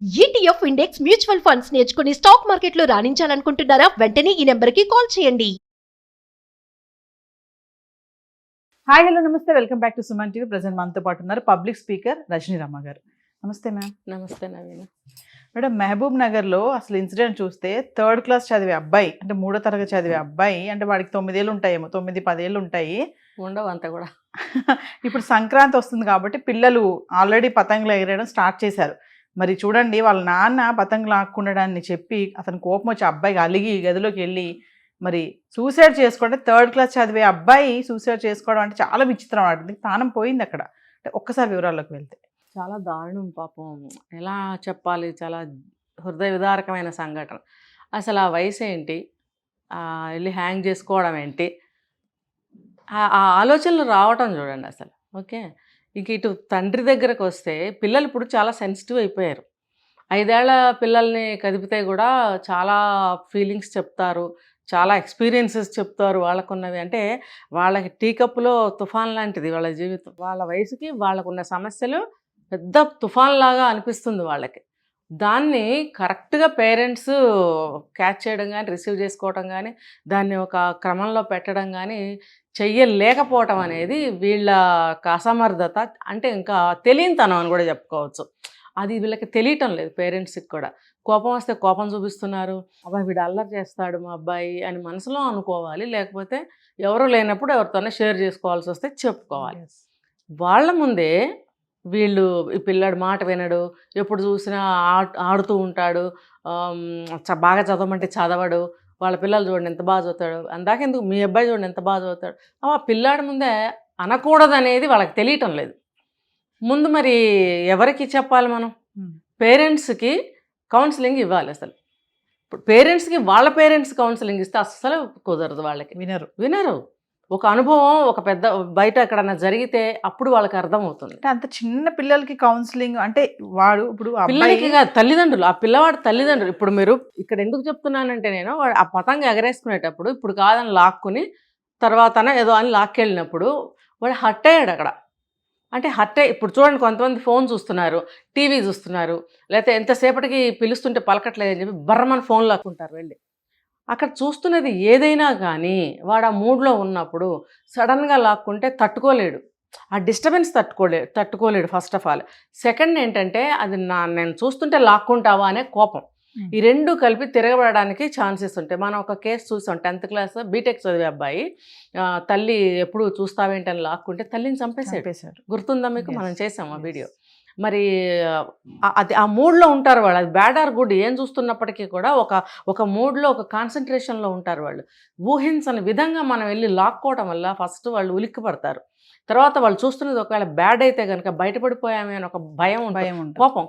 ETF index mutual funds నేర్చుకుని stock మార్కెట్లో రాణించాలనుకుంటున్నారా? వెంటనే ఈ నెంబర్కి కాల్ చేయండి. హాయ్ హలో నమస్తే, welcome back to Suman TV. Present మనతో పాటు ఉన్నారు పబ్లిక్ స్పీకర్ రజనీ రామ గారు. నమస్తే మ్యామ్. నమస్తే నవీన. మేడం, మహబూబ్ నగర్లో అసలు ఇన్సిడెంట్ చూస్తే 3rd క్లాస్ చదివే అబ్బాయి, అంటే 3వ తరగతి చదివే అబ్బాయి, అంటే వాడికి 9 ఏళ్ళు ఉంటాయేమో, 9-10 ఏళ్ళు ఉంటాయి. ఉండవు అంతా కూడా. ఇప్పుడు సంక్రాంతి వస్తుంది కాబట్టి పిల్లలు ఆల్రెడీ పతంగులు ఎగరేయడం స్టార్ట్ చేశారు. మరి చూడండి, వాళ్ళ నాన్న పతంగులు ఆక్కుండడాన్ని చెప్పి అతను కోపం వచ్చి అబ్బాయికి అలిగి గదిలోకి వెళ్ళి మరి సూసైడ్ చేసుకోవడం. 3rd క్లాస్ చదివే అబ్బాయి సూసైడ్ చేసుకోవడం అంటే చాలా విచిత్రం. వాటికి ప్రాణం పోయింది అక్కడ. అంటే ఒక్కసారి వివరాల్లోకి వెళ్తే చాలా దారుణం పాపం. ఎలా చెప్పాలి, చాలా హృదయ విదారకమైన సంఘటన. అసలు ఆ వయసు ఏంటి, వెళ్ళి హ్యాంగ్ చేసుకోవడం ఏంటి, ఆ ఆలోచనలు రావటం చూడండి అసలు. ఓకే, ఇంక ఇటు తండ్రి దగ్గరకు వస్తే పిల్లలు ఇప్పుడు చాలా సెన్సిటివ్ అయిపోయారు. 5 ఏళ్ల పిల్లల్ని కదిపితే కూడా చాలా ఫీలింగ్స్ చెప్తారు, చాలా ఎక్స్పీరియన్సెస్ చెప్తారు వాళ్ళకున్నవి. అంటే వాళ్ళకి టీ కప్పులో తుఫాన్ లాంటిది వాళ్ళ జీవితం. వాళ్ళ వయసుకి వాళ్ళకున్న సమస్యలు పెద్ద తుఫాన్ లాగా అనిపిస్తుంది వాళ్ళకి. దాన్ని కరెక్ట్గా పేరెంట్స్ క్యాచ్ చేయడం కానీ, రిసీవ్ చేసుకోవడం కానీ, దాన్ని ఒక క్రమంలో పెట్టడం కానీ చెయ్యలేకపోవటం అనేది వీళ్ళ అసమర్థత, అంటే ఇంకా తెలియనితనం అని కూడా చెప్పుకోవచ్చు. అది వీళ్ళకి తెలియటం లేదు పేరెంట్స్కి కూడా. కోపం వస్తే కోపం చూపిస్తున్నారు, అబ్బాయి వీడు అల్లరి చేస్తాడు మా అబ్బాయి అని మనసులో అనుకోవాలి. లేకపోతే ఎవరు లేనప్పుడు ఎవరితోనే షేర్ చేసుకోవాల్సి వస్తే చెప్పుకోవాలి. వాళ్ళ ముందే వీళ్ళు ఈ పిల్లాడు మాట వినడు, ఎప్పుడు చూసినా ఆడుతూ ఉంటాడు, బాగా చదవమంటే చదవడు, వాళ్ళ పిల్లలు చూడండి ఎంత బాగా చదువుతాడు, అందాకెందుకు మీ అబ్బాయి చూడండి ఎంత బాగా చదువుతాడు, ఆ పిల్లాడి ముందే అనకూడదు అనేది వాళ్ళకి తెలియటం లేదు. ముందు మరి ఎవరికి చెప్పాలి మనం? పేరెంట్స్కి కౌన్సిలింగ్ ఇవ్వాలి. అసలు ఇప్పుడు పేరెంట్స్కి వాళ్ళ పేరెంట్స్ కౌన్సిలింగ్ ఇస్తే అస్సలు కుదరదు, వాళ్ళకి వినరు. ఒక అనుభవం ఒక పెద్ద బయట ఎక్కడన్నా జరిగితే అప్పుడు వాళ్ళకి అర్థమవుతుంది. అంటే అంత చిన్న పిల్లలకి కౌన్సిలింగ్ అంటే వాడు ఇప్పుడు పిల్లలకి తల్లిదండ్రులు, ఆ పిల్లవాడు తల్లిదండ్రులు. ఇప్పుడు మీరు ఇక్కడ ఎందుకు చెప్తున్నానంటే, నేను వాడు ఆ పతంగ ఎగరేసుకునేటప్పుడు ఇప్పుడు కాదని లాక్కుని తర్వాత ఏదో అని లాక్కెళ్ళినప్పుడు వాడు హర్ట్ అయ్యాడు అక్కడ. అంటే ఇప్పుడు చూడండి, కొంతమంది ఫోన్ చూస్తున్నారు, టీవీ చూస్తున్నారు, లేకపోతే ఎంతసేపటికి పిలుస్తుంటే పలకట్లేదని చెప్పి బర్రమని ఫోన్ లాక్కుంటారు వెళ్ళి. అక్కడ చూస్తున్నది ఏదైనా కానీ వాడు ఆ మూడ్లో ఉన్నప్పుడు సడన్గా లాక్కుంటే తట్టుకోలేడు, ఆ డిస్టర్బెన్స్ తట్టుకోలేడు ఫస్ట్ ఆఫ్ ఆల్. సెకండ్ ఏంటంటే, అది నేను చూస్తుంటే లాక్కుంటావా అనే కోపం. ఈ రెండు కలిపి తిరగబడడానికి ఛాన్సెస్ ఉంటాయి. మనం ఒక కేసు చూసాం, 10th క్లాస్ బీటెక్ చదివే అబ్బాయి తల్లి ఎప్పుడు చూస్తావేంటని లాక్కుంటే తల్లిని చంపేశాడు. గుర్తుందా మీకు? మనం చేసాం ఆ వీడియో. మరి అది ఆ మూడ్లో ఉంటారు వాళ్ళు. అది బ్యాడ్ ఆర్ గుడ్ ఏం చూస్తున్నప్పటికీ కూడా ఒక మూడ్లో, ఒక కాన్సన్ట్రేషన్లో ఉంటారు వాళ్ళు. ఊహించని విధంగా మనం వెళ్ళి లాక్కోవడం వల్ల ఫస్ట్ వాళ్ళు ఉలిక్కి పడతారు. తర్వాత వాళ్ళు చూస్తున్నది ఒకవేళ బ్యాడ్ అయితే కనుక బయటపడిపోయామే అని ఒక భయం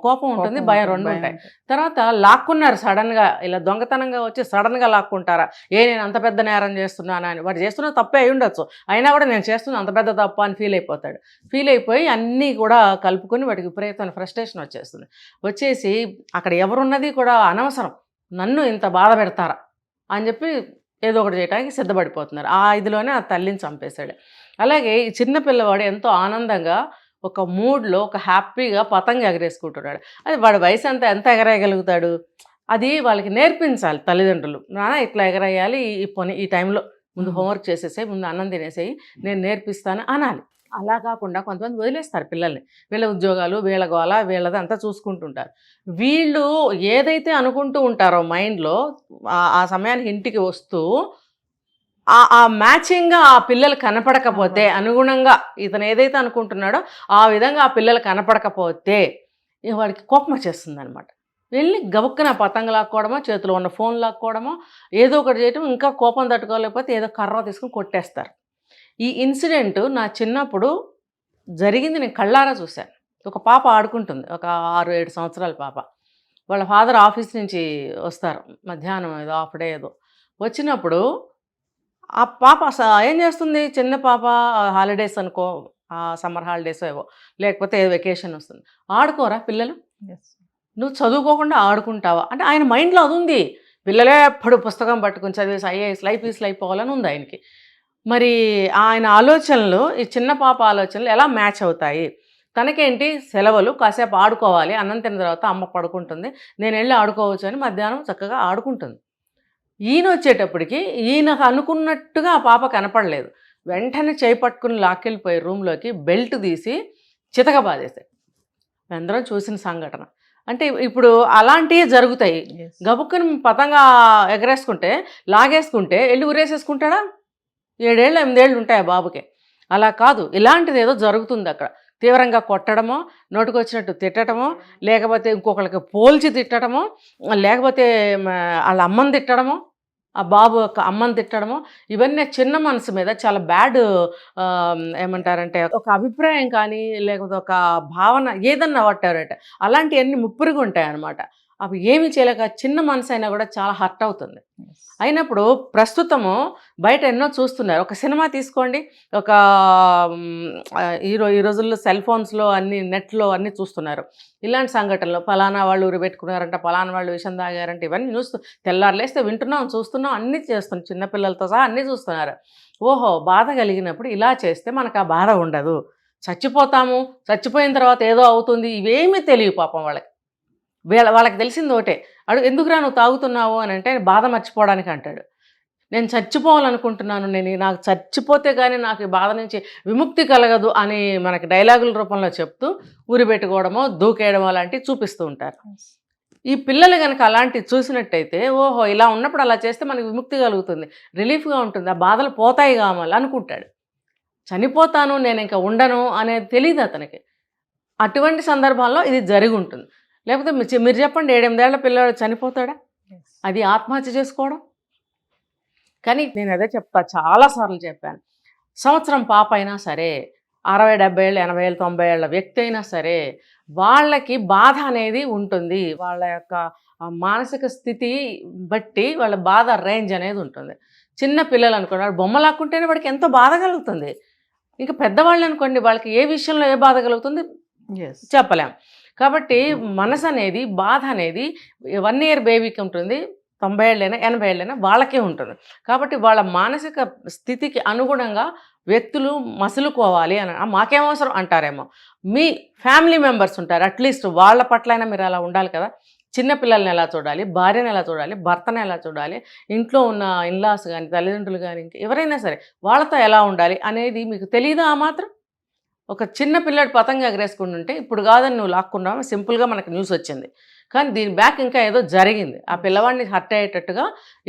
కోపం ఉంటుంది, భయం రెండు ఉంటాయి. తర్వాత లాక్కున్నారు సడన్గా, ఇలా దొంగతనంగా వచ్చి సడన్గా లాక్కుంటారా, నేను అంత పెద్ద నేరం చేస్తున్నానా అని. వాడు చేస్తున్న తప్పే అయి ఉండొచ్చు, అయినా కూడా నేను చేస్తున్నా అంత పెద్ద తప్ప అని ఫీల్ అయిపోతాడు. ఫీల్ అయిపోయి అన్నీ కూడా కలుపుకొని వాడికి విపరీతమైన ఫ్రస్ట్రేషన్ వచ్చేసి అక్కడ ఎవరున్నది కూడా అనవసరం, నన్ను ఇంత బాధ పెడతారా అని చెప్పి ఏదో ఒకటి చేయడానికి సిద్ధపడిపోతున్నారు. ఆ ఇదిలోనే ఆ తల్లిని చంపేశాడు. అలాగే ఈ చిన్న పిల్లవాడు ఎంతో ఆనందంగా ఒక మూడ్లో, ఒక హ్యాపీగా పతంగ ఎగరేసుకుంటున్నాడు. అది వాడి వయసు ఎంత ఎగరేయగలుగుతాడు? అది వాళ్ళకి నేర్పించాలి తల్లిదండ్రులు. నాన్న ఇట్లా ఎగరేయాలి, ఈ టైంలో ముందు హోంవర్క్ చేసేసాయి, ముందు అన్నం తినేసేయి, నేను నేర్పిస్తాను అనాలి. అలా కాకుండా కొంతమంది వదిలేస్తారు పిల్లల్ని, వీళ్ళ ఉద్యోగాలు, వీళ్ళ గోల, వీళ్ళది అంతా చూసుకుంటుంటారు. వీళ్ళు ఏదైతే అనుకుంటూ ఉంటారో మైండ్లో, ఆ సమయానికి ఇంటికి వస్తూ ఆ మ్యాచింగ్గా ఆ పిల్లలు కనపడకపోతే, అనుగుణంగా ఇతను ఏదైతే అనుకుంటున్నాడో ఆ విధంగా ఆ పిల్లలు కనపడకపోతే వాడికి కోపం వచ్చేస్తుంది అనమాట. వెళ్ళి గబుక్కున పతంగ లాక్కోవడమో, చేతిలో ఉన్న ఫోన్ లాక్కోవడమో, ఏదో ఒకటి చేయటం. ఇంకా కోపం తట్టుకోలేకపోతే ఏదో కర్ర తీసుకుని కొట్టేస్తారు. ఈ ఇన్సిడెంట్ నా చిన్నప్పుడు జరిగింది, నేను కళ్ళారా చూశాను. ఒక పాప ఆడుకుంటుంది, ఒక 6-7 సంవత్సరాల పాప. వాళ్ళ ఫాదర్ ఆఫీస్ నుంచి వస్తారు మధ్యాహ్నం, ఏదో హాఫ్ డే ఏదో వచ్చినప్పుడు ఆ పాప ఏం చేస్తుంది, చిన్న పాప, హాలిడేస్ అనుకో, సమ్మర్ హాలిడేస్ ఏవో, లేకపోతే వెకేషన్ వస్తుంది, ఆడుకోరా పిల్లలు, నువ్వు చదువుకోకుండా ఆడుకుంటావా అంటే ఆయన మైండ్లో అది ఉంది. పిల్లలే ఎప్పుడు పుస్తకం పట్టుకుని చదివేసి ఐఏఎస్ లైఫ్ అయిపోవాలని ఉంది ఆయనకి. మరి ఆయన ఆలోచనలు, ఈ చిన్న పాప ఆలోచనలు ఎలా మ్యాచ్ అవుతాయి? తనకేంటి సెలవులు, కాసేపు ఆడుకోవాలి, అన్నం తిన్న తర్వాత అమ్మ పడుకుంటుంది, నేను వెళ్ళి ఆడుకోవచ్చు అని మధ్యాహ్నం చక్కగా ఆడుకుంటుంది. ఈయన వచ్చేటప్పటికి ఈయనకు అనుకున్నట్టుగా ఆ పాప కనపడలేదు. వెంటనే చేయి పట్టుకుని లాక్కెళ్ళిపోయి రూమ్లోకి బెల్ట్ తీసి చితక బాధేశాయి. అందరం చూసిన సంఘటన. అంటే ఇప్పుడు అలాంటివి జరుగుతాయి. గబుక్కుని పతంగా ఎగరేసుకుంటే లాగేసుకుంటే వెళ్ళి ఉరేసేసుకుంటాడా? 7 ఏళ్ళు 8 ఏళ్ళు ఉంటాయి ఆ బాబుకి. అలా కాదు, ఇలాంటిది ఏదో జరుగుతుంది అక్కడ. తీవ్రంగా కొట్టడమో, నోటికొచ్చినట్టు తిట్టడమో, లేకపోతే ఇంకొకరికి పోల్చి తిట్టడమో, లేకపోతే వాళ్ళ అమ్మని తిట్టడమో, ఆ బాబు యొక్క అమ్మని తిట్టడమో, ఇవన్నీ చిన్న మనసు మీద చాలా బ్యాడ్ ఏమంటారంటే ఒక అభిప్రాయం కానీ లేకపోతే ఒక భావన ఏదన్నా పట్టారంటే అలాంటివన్నీ ముప్పురుగా ఉంటాయి అన్నమాట. అవి ఏమి చేయలేక చిన్న మనసు అయినా కూడా చాలా హర్ట్ అవుతుంది. అయినప్పుడు ప్రస్తుతము బయట ఎన్నో చూస్తున్నారు. ఒక సినిమా తీసుకోండి, ఒక ఈ రోజుల్లో సెల్ ఫోన్స్లో అన్ని నెట్లో అన్నీ చూస్తున్నారు. ఇలాంటి సంఘటనలు ఫలానా వాళ్ళు ఊరు పెట్టుకున్నారంట, ఫలానా వాళ్ళు విషం తాగారంటే ఇవన్నీ చూస్తూ తెల్లారులేస్తే వింటున్నాం, చూస్తున్నాం, అన్నీ చేస్తున్నాం, చిన్నపిల్లలతో సహా అన్నీ చూస్తున్నారు. ఓహో, బాధ కలిగినప్పుడు ఇలా చేస్తే మనకు ఆ బాధ ఉండదు, చచ్చిపోతాము, చచ్చిపోయిన తర్వాత ఏదో అవుతుంది, ఇవేమీ తెలియదు పాపం వాళ్ళకి. వాళ్ళకి తెలిసింది ఒకటే, ఎందుకురా నువ్వు తాగుతున్నావు అని అంటే బాధ మర్చిపోవడానికి అంటాడు. నేను చచ్చిపోవాలనుకుంటున్నాను, నాకు చచ్చిపోతే కానీ నాకు ఈ బాధ నుంచి విముక్తి కలగదు అని మనకి డైలాగుల రూపంలో చెప్తూ ఊరి పెట్టుకోవడమో దూకేయడమో అలాంటివి చూపిస్తూ ఉంటారు. ఈ పిల్లలు కనుక అలాంటివి చూసినట్టయితే ఓహో ఇలా ఉన్నప్పుడు అలా చేస్తే మనకి విముక్తి కలుగుతుంది, రిలీఫ్గా ఉంటుంది, ఆ బాధలు పోతాయి కావాలి అనుకుంటాడు. చనిపోతాను, నేను ఇంకా ఉండను అనేది తెలియదు అతనికి. అటువంటి సందర్భాల్లో ఇది జరిగి ఉంటుంది. లేకపోతే మీరు చెప్పండి, 7-8 ఏళ్ల పిల్లవాడు చనిపోతాడా? అది ఆత్మహత్య చేసుకోవడం. కానీ నేను అదే చెప్తా, చాలాసార్లు చెప్పాను, సంవత్సరం పాప అయినా సరే, 60-70 ఏళ్ళు 80 ఏళ్ళు 90 ఏళ్ళ వ్యక్తి అయినా సరే, వాళ్ళకి బాధ అనేది ఉంటుంది. వాళ్ళ యొక్క మానసిక స్థితి బట్టి వాళ్ళ బాధ రేంజ్ అనేది ఉంటుంది. చిన్న పిల్లలు అనుకోండి, వాడు బొమ్మ లాక్కుంటేనే వాడికి ఎంతో బాధ కలుగుతుంది. ఇంకా పెద్దవాళ్ళు అనుకోండి, వాళ్ళకి ఏ విషయంలో ఏ బాధ కలుగుతుంది చెప్పలేం. కాబట్టి మనసు అనేది, బాధ అనేది 1 ఇయర్ బేబీకి ఉంటుంది, 90 ఏళ్ళైనా 80 ఏళ్ళైనా వాళ్ళకే ఉంటుంది. కాబట్టి వాళ్ళ మానసిక స్థితికి అనుగుణంగా వ్యక్తులు మసులుకోవాలి అని మాకేం అవసరం అంటారేమో. మీ ఫ్యామిలీ మెంబర్స్ ఉంటారు, అట్లీస్ట్ వాళ్ళ పట్లైనా మీరు అలా ఉండాలి కదా. చిన్నపిల్లల్ని ఎలా చూడాలి, భార్యను ఎలా చూడాలి, భర్తను ఎలా చూడాలి, ఇంట్లో ఉన్న ఇన్లాస్ కానీ తల్లిదండ్రులు కానీ ఎవరైనా సరే వాళ్ళతో ఎలా ఉండాలి అనేది మీకు తెలియదా? ఆ మాత్రం ఒక చిన్న పిల్లడు పతంగా ఎగరేసుకుంటుంటే ఇప్పుడు కాదని నువ్వు లాక్కున్నావు, సింపుల్గా మనకు న్యూస్ వచ్చింది. కానీ దీని బ్యాక్ ఇంకా ఏదో జరిగింది. ఆ పిల్లవాడిని హర్ట్ అయ్యేటట్టుగా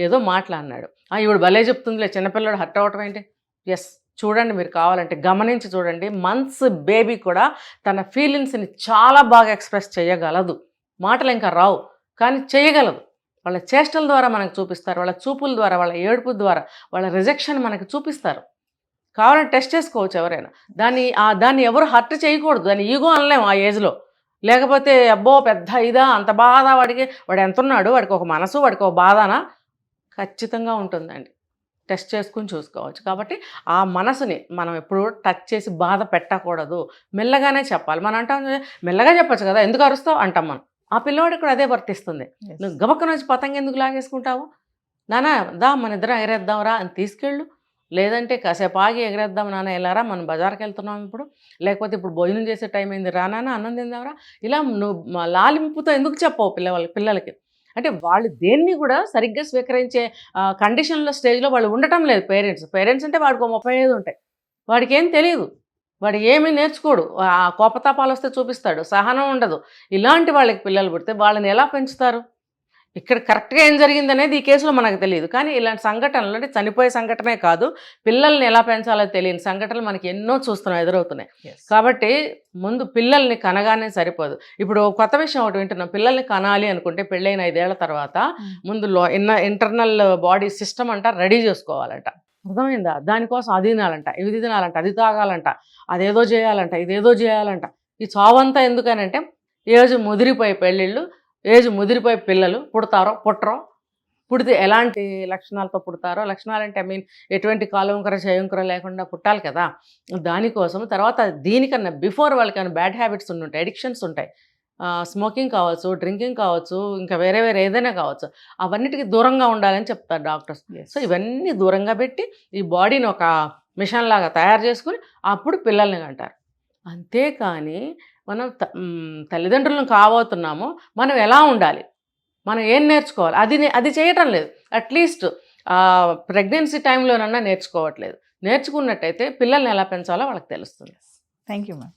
ఏదో మాట్లాడినాడు. ఇవిడు భలే చెప్తుందిలే, చిన్నపిల్లడు హర్ట్ అవ్వటం ఏంటి? ఎస్, చూడండి, మీరు కావాలంటే గమనించి చూడండి. మంత్స్ బేబీ కూడా తన ఫీలింగ్స్ని చాలా బాగా ఎక్స్ప్రెస్ చేయగలదు. మాటలు ఇంకా రావు కానీ చేయగలదు. వాళ్ళ చేష్టల ద్వారా మనకు చూపిస్తారు, వాళ్ళ చూపుల ద్వారా, వాళ్ళ ఏడుపు ద్వారా, వాళ్ళ రిజెక్షన్ మనకు చూపిస్తారు. కావాలంటే టెస్ట్ చేసుకోవచ్చు ఎవరైనా. దాన్ని ఎవరు హర్ట్ చేయకూడదు, దాన్ని ఈగో అనలేము ఆ ఏజ్లో. లేకపోతే అబ్బో పెద్ద ఇదా, అంత బాధ, వాడు ఎంత ఉన్నాడు, వాడికి ఒక మనసు, వాడికి ఒక బాధనా? ఖచ్చితంగా ఉంటుందండి. టెస్ట్ చేసుకుని చూసుకోవచ్చు. కాబట్టి ఆ మనసుని మనం ఎప్పుడు టచ్ చేసి బాధ పెట్టకూడదు, మెల్లగానే చెప్పాలి. మనం అంటాం మెల్లగా చెప్పచ్చు కదా, ఎందుకు అరుస్తావు అంటాం మనం. ఆ పిల్లవాడికి కూడా అదే వర్తిస్తుంది. నువ్వు గబక్కన వచ్చి పతంగ ఎందుకు లాగేసుకుంటావు? నాన్న దా మన ఇద్దరం ఎగరేద్దాంరా అని తీసుకెళ్ళు, లేదంటే కాసేపు ఆగి ఎగరేద్దాం నాన్న, వెళ్ళారా మనం బజార్కి వెళ్తున్నాం ఇప్పుడు, లేకపోతే ఇప్పుడు భోజనం చేసే టైం అయింది రా నాన్న అన్నం తిందాంరా. ఇలా నువ్వు లాలింపుతో ఎందుకు చెప్పవు పిల్లలకి? అంటే వాళ్ళు దేన్ని కూడా సరిగ్గా స్వీకరించే కండిషన్లో స్టేజ్లో వాళ్ళు ఉండటం లేదు. పేరెంట్స్ అంటే వాడికి 35 ఉంటాయి, వాడికి ఏం తెలియదు, వాడు ఏమీ నేర్చుకోడు, కోపతాపాలు వస్తే చూపిస్తాడు, సహనం ఉండదు. ఇలాంటి వాళ్ళకి పిల్లలు పుడితే వాళ్ళని ఎలా పెంచుతారు? ఇక్కడ కరెక్ట్గా ఏం జరిగింది అనేది ఈ కేసులో మనకు తెలియదు. కానీ ఇలాంటి సంఘటనలు, అంటే చనిపోయే సంఘటనే కాదు, పిల్లల్ని ఎలా పెంచాలో తెలియని సంఘటనలు మనకి ఎన్నో చూస్తున్నాం, ఎదురవుతున్నాయి. కాబట్టి ముందు పిల్లల్ని కనగానే సరిపోదు. ఇప్పుడు కొత్త విషయం ఒకటి వింటున్నాం, పిల్లల్ని కనాలి అనుకుంటే పెళ్ళైన 5 ఏళ్ల తర్వాత ముందు ఇంటర్నల్ బాడీ సిస్టమ్ అంట రెడీ చేసుకోవాలంట. అర్థమైందా? దానికోసం అది తినాలంట, ఇది తినాలంట, అది తాగాలంట, అదేదో చేయాలంట, ఇదేదో చేయాలంట. ఈ చావంతా ఎందుకనంటే ఏజ్ ముదిరిపోయే పెళ్ళిళ్ళు, ఏజ్ ముదిరిపోయి పిల్లలు పుడతారో పుట్టరో, పుడితే ఎలాంటి లక్షణాలతో పుడతారో, లక్షణాలంటే ఎటువంటి కాలువంకర చేయంకర లేకుండా పుట్టాలి కదా. దానికోసం తర్వాత దీనికన్నా బిఫోర్ వాళ్ళకన్నా బ్యాడ్ హ్యాబిట్స్ ఉంటాయి, అడిక్షన్స్ ఉంటాయి, స్మోకింగ్ కావచ్చు, డ్రింకింగ్ కావచ్చు, ఇంకా వేరే ఏదైనా కావచ్చు, అవన్నిటికీ దూరంగా ఉండాలని చెప్తారు డాక్టర్స్. సో ఇవన్నీ దూరంగా పెట్టి ఈ బాడీని ఒక మిషన్ లాగా తయారు చేసుకుని అప్పుడు పిల్లల్ని అంటారు. అంతేకాని మనం తల్లిదండ్రులను కాబోతున్నామో మనం ఎలా ఉండాలి, మనం ఏం నేర్చుకోవాలి, అది చేయటం లేదు. At least pregnancy టైంలోనన్నా నేర్చుకోవట్లేదు. నేర్చుకున్నట్టయితే పిల్లల్ని ఎలా పెంచాలో వాళ్ళకి తెలుస్తుంది. Thank you ma'am.